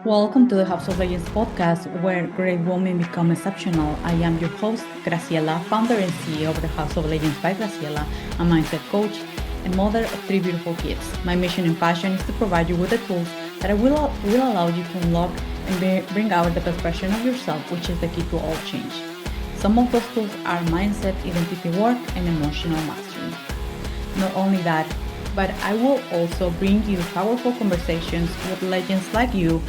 Welcome to the House of Legends podcast, where great women become exceptional. I am your host, Graciela, founder and CEO of the House of Legends by Graciela, a mindset coach and mother of three beautiful kids. My mission and passion is to provide you with the tools that will allow you to unlock and bring out the best version of yourself, which is the key to all change. Some of those tools are mindset, identity work, and emotional mastery. Not only that, but I will also bring you powerful conversations with legends like you,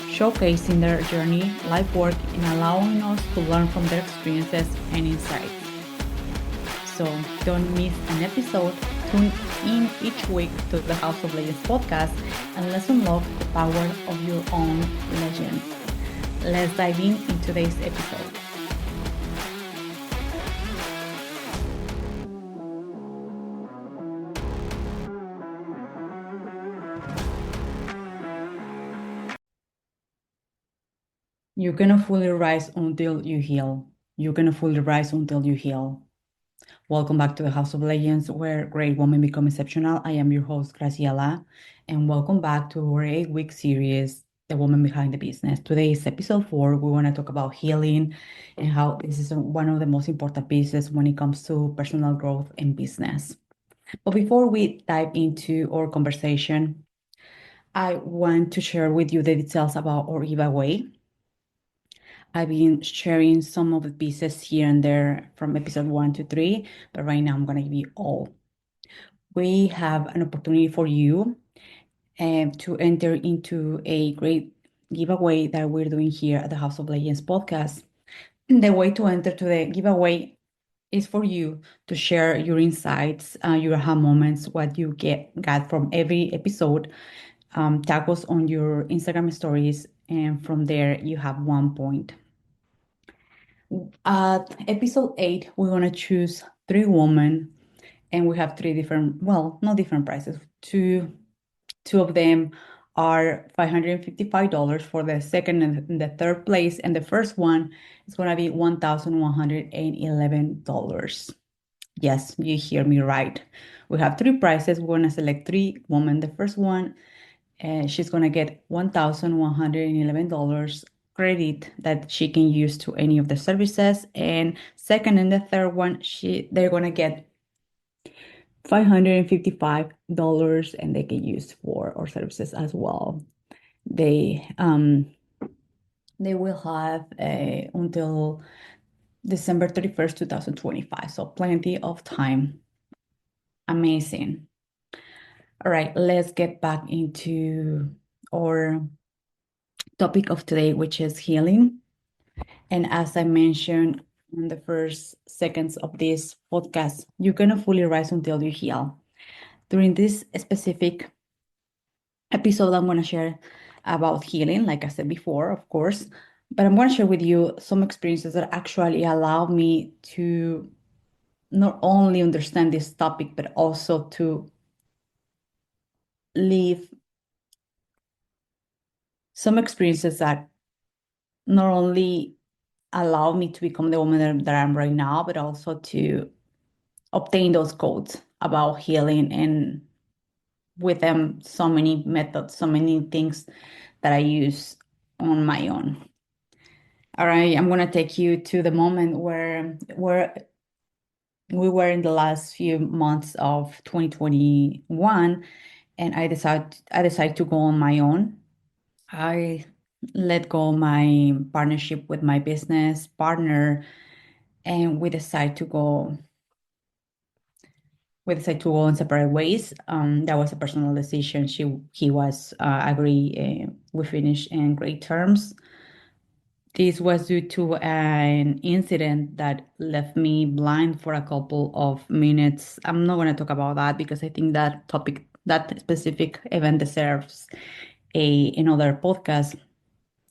showcasing their journey, life work, and allowing us to learn from their experiences and insights. So don't miss an episode. Tune in each week to the House of Legends podcast and let's unlock the power of your own legend. Let's dive in today's episode. You cannot fully rise until you heal. You cannot fully rise until you heal. Welcome back to the House of Legends, where great women become exceptional. I am your host, Graciela, and welcome back to our 8-week series, The Woman Behind the Business. Today is episode 4. We want to talk about healing and how this is one of the most important pieces when it comes to personal growth and business. But before we dive into our conversation, I want to share with you the details about our giveaway. I've been sharing some of the pieces here and there from episode 1 to 3, but right now I'm going to give you all. We have an opportunity for you to enter into a great giveaway that we're doing here at the House of Legends podcast. The way to enter to the giveaway is for you to share your insights, your aha moments, what you got from every episode. Tag us on your Instagram stories, and from there you have 1 point. At episode 8, we're going to choose 3 women, and we have 3 different, well, not different prices. Two of them are $555 for the second and the third place, and the first one is going to be $1,111. Yes, you hear me right. We have 3 prices. We're going to select 3 women. The first one, she's going to get $1,111 credit that she can use to any of the services, and second and the third one, they're going to get $555 and they can use for our services as well. They will have until December 31st, 2025, so plenty of time. Amazing. All right, let's get back into our topic of today, which is healing. And as I mentioned in the first seconds of this podcast, you cannot fully rise until you heal. During this specific episode, I'm going to share about healing, like I said before, of course, but I'm going to share with you some experiences that actually allow me to not only understand this topic, but also to live some experiences that not only allow me to become the woman that I'm right now, but also to obtain those codes about healing, and with them, so many methods, so many things that I use on my own. All right, I'm going to take you to the moment where we were in the last few months of 2021, and I decided to go on my own. I let go my partnership with my business partner, and we decided to go in separate ways. That was a personal decision. He was agree. We finished in great terms. This was due to an incident that left me blind for a couple of minutes. I'm not going to talk about that because I think that specific event deserves another podcast.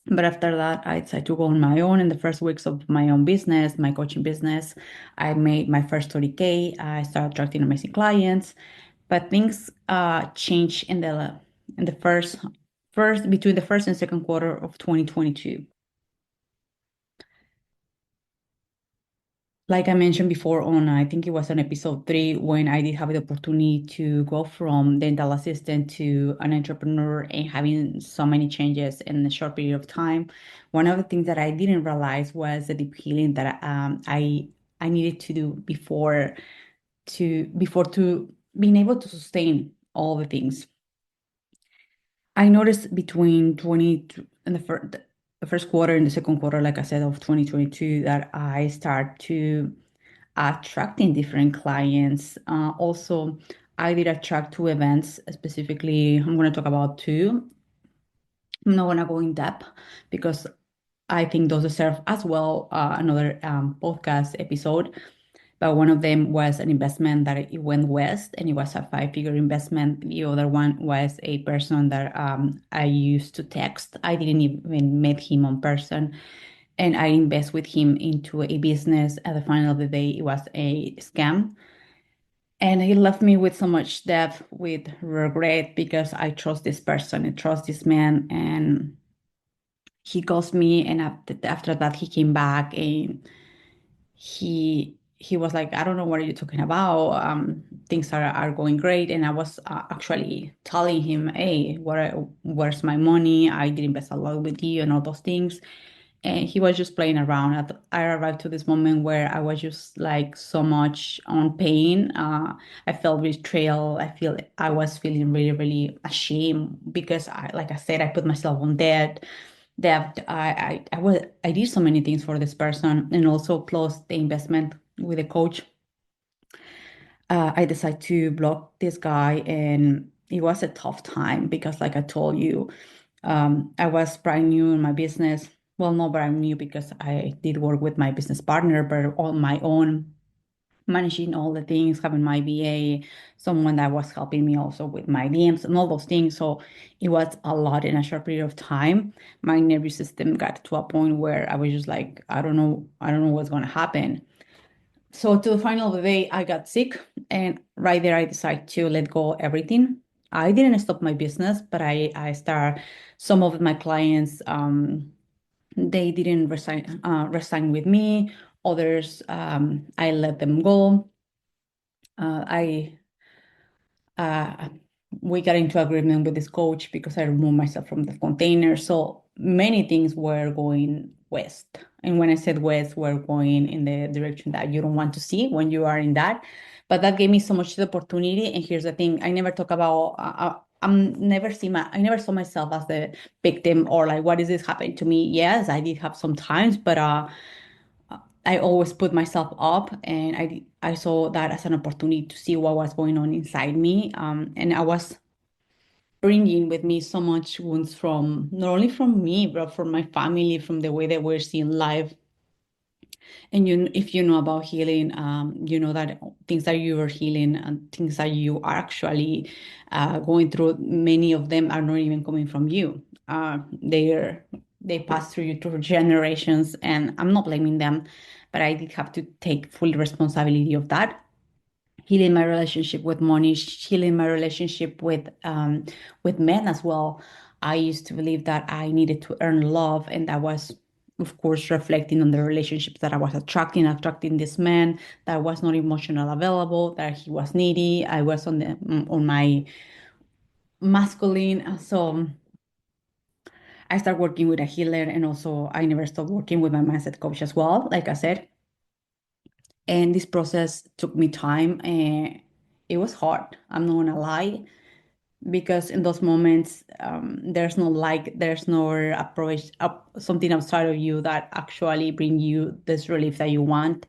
But after that, I decided to go on my own. In the first weeks of my own business, my coaching business, I made my first 30K. I started attracting amazing clients, but things changed in the first between the first and second quarter of 2022. Like I mentioned before on, I think it was on episode 3, when I did have the opportunity to go from dental assistant to an entrepreneur and having so many changes in a short period of time. One of the things that I didn't realize was the deep healing that I needed to do before to being able to sustain all the things. I noticed between 20 and the first quarter and the second quarter, like I said, of 2022, that I start to attracting different clients. Also, I did attract two events specifically. I'm going to talk about two. I'm not going to go in depth because I think those deserve as well another podcast episode. But one of them was an investment that it went west, and it was a five-figure investment. The other one was a person that I used to text. I didn't even met him on person, and I invest with him into a business. At the final of the day, it was a scam. And he left me with so much debt, with regret, because I trust this person, I trust this man, and he ghosted me. And after that, he came back and he was like, I don't know what are you talking about. Things are going great. And I was actually telling him, hey, where's my money? I did invest a lot with you and all those things. And he was just playing around. I arrived to this moment where I was just like so much on pain. I felt betrayal. I was feeling really, really ashamed because like I said, I put myself on debt. I did so many things for this person, and also plus the investment with a coach. I decided to block this guy, and it was a tough time because, like I told you, I was brand new in my business. Well, not brand new because I did work with my business partner, but on my own, managing all the things, having my VA, someone that was helping me also with my DMs and all those things. So it was a lot in a short period of time. My nervous system got to a point where I was just like, I don't know what's going to happen. So to the final of the day, I got sick, and right there, I decided to let go everything. I didn't stop my business, but I start some of my clients. They didn't resign with me. Others, I let them go. I uh, we got into agreement with this coach because I removed myself from the container. So many things were going west. And when I said west, we're going in the direction that you don't want to see when you are in that. But that gave me so much opportunity. And here's the thing: I never talk about. I never saw myself as the victim or like, what is this happening to me? Yes, I did have some times, but I always put myself up, and I saw that as an opportunity to see what was going on inside me. And I was bringing with me so much wounds from not only from me, but from my family, from the way that we're seeing life. And if you know about healing, you know that things that you are healing and things that you are actually going through, many of them are not even coming from you. They pass through you through generations, and I'm not blaming them, but I did have to take full responsibility of that. Healing my relationship with money, healing my relationship with men as well. I used to believe that I needed to earn love, and that was, of course, reflecting on the relationships that I was attracting this man that was not emotional available, that he was needy. I was on my masculine. So I started working with a healer, and also I never stopped working with my mindset coach as well, like I said. And this process took me time, and it was hard. I'm not gonna lie, because in those moments, there's no approach up something outside of you that actually bring you this relief that you want.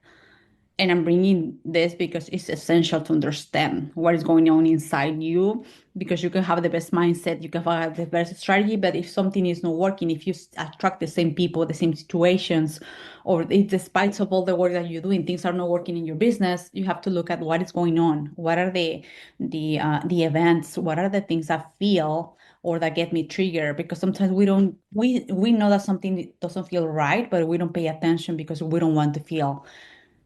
And I'm bringing this because it's essential to understand what is going on inside you. Because you can have the best mindset, you can have the best strategy, but if something is not working, if you attract the same people, the same situations, or if despite of all the work that you're doing, things are not working in your business, you have to look at what is going on. What are the events? What are the things that feel or that get me triggered? Because sometimes we know that something doesn't feel right, but we don't pay attention because we don't want to feel.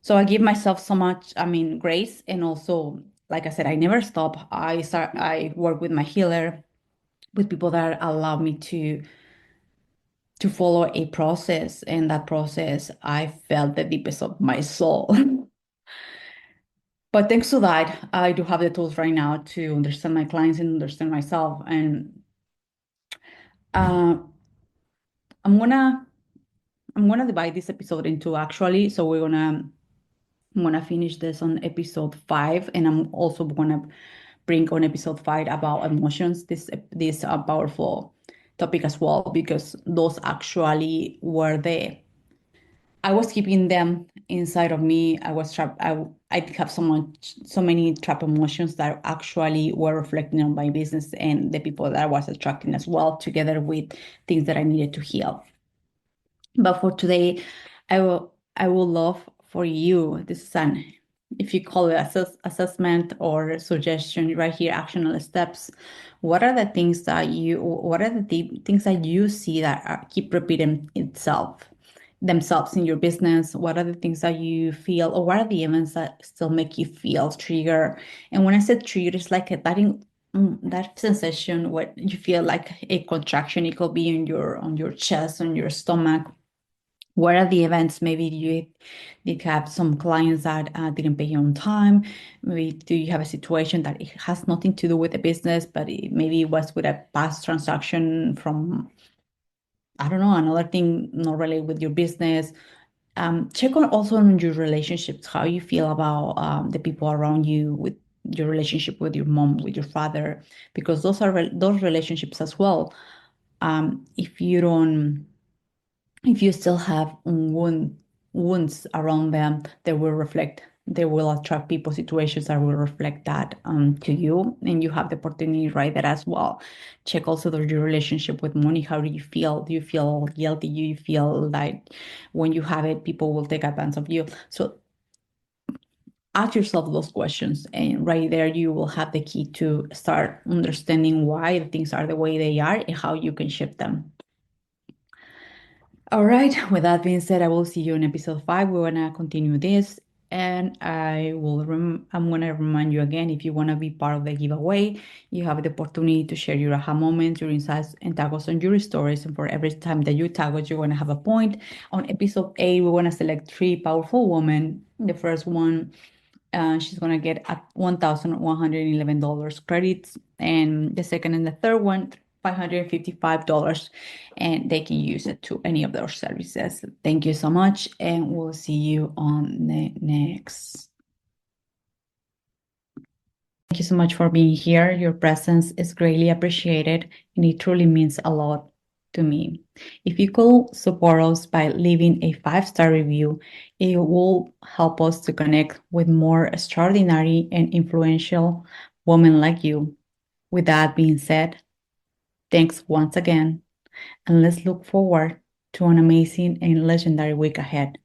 So I give myself so much, grace. And also, like I said, I never stop. I work with my healer, with people that allow me to follow a process. And that process, I felt the deepest of my soul. But thanks to that, I do have the tools right now to understand my clients and understand myself. And uh, I'm gonna I'm gonna divide this episode into actually. So I'm gonna finish this on episode 5, and I'm also gonna bring on episode 5 about emotions. This powerful topic as well, because those actually were the I was keeping them inside of me. I was trapped. I have so many trap emotions that actually were reflecting on my business and the people that I was attracting as well, together with things that I needed to heal. But for today, I will love for you. This is an, if you call it assessment or suggestion right here, actionable steps. What are the things that you see that keep repeating themselves in your business? What are the things that you feel, or what are the events that still make you feel trigger? And when I said trigger, it's like that sensation where you feel like a contraction. It could be on your chest, on your stomach. What are the events? Maybe you did have some clients that didn't pay you on time. Maybe do you have a situation that it has nothing to do with the business, but maybe it was with a past transaction from, I don't know, another thing not related with your business. Check on also on your relationships, how you feel about the people around you, with your relationship with your mom, with your father, because those relationships as well. If you don't if you still have wounds around them, they will attract people, situations that will reflect that to you, and you have the opportunity right there as well. Check also your relationship with money. How do you feel? Do you feel guilty? Do you feel like when you have it, people will take advantage of you? So ask yourself those questions, and right there you will have the key to start understanding why the things are the way they are and how you can shift them. All right, with that being said, I will see you in episode 5. We're gonna continue this, and I'm gonna remind you again, if you wanna be part of the giveaway, you have the opportunity to share your aha moments, your insights, and tag us on your stories. And for every time that you tag us, you're gonna have a point. On episode 8, we're gonna select 3 powerful women. The first one, she's gonna get a $1,111 credits, and the second and the third one, $555, and they can use it to any of their services. Thank you so much, and we'll see you on the next. Thank you so much for being here. Your presence is greatly appreciated, and it truly means a lot to me. If you could support us by leaving a 5-star review, it will help us to connect with more extraordinary and influential women like you. With that being said, thanks once again, and let's look forward to an amazing and legendary week ahead.